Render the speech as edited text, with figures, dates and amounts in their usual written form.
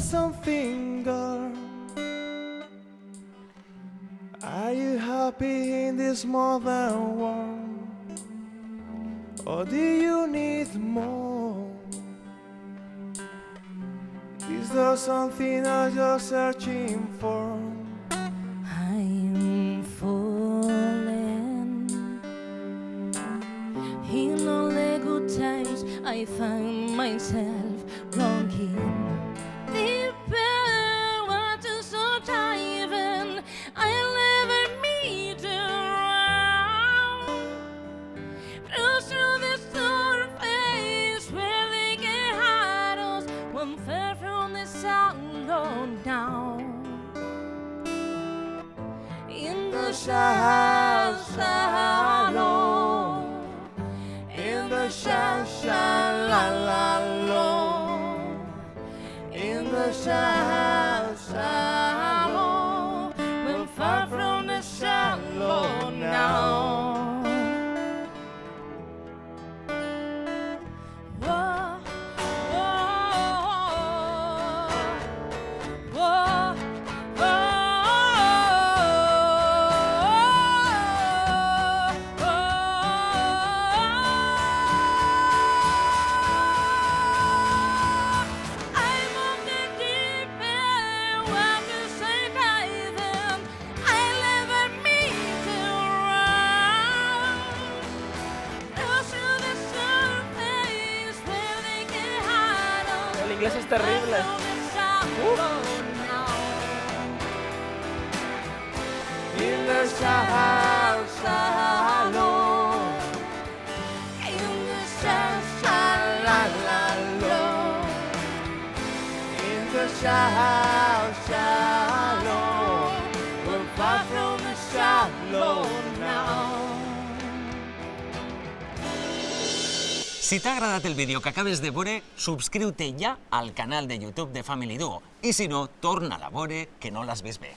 something, girl? Are you happy in this modern world? Or do you need more? Is there something that you're searching for? I'm falling. In all the good times I find myself longing deeper water so diving I'll never meet around. Close to the surface where they can hide us, one far from the sun gone down. In the shallow, in the shallow, in the shallow, we're far from the shallow now. Whoa, whoa, whoa, I'm on the deep end, water so diving, I'll never meet around. Close to the surface where they can hide us. El inglés es terrible. In the shallow, In the shallow, in the shallow, we're far from the shallow now. Si t'ha agradat el vídeo que acabes de veure, subscriu-te ja al canal de YouTube de Family Duo. I si no, torna a la veure, que no l'has vist bé.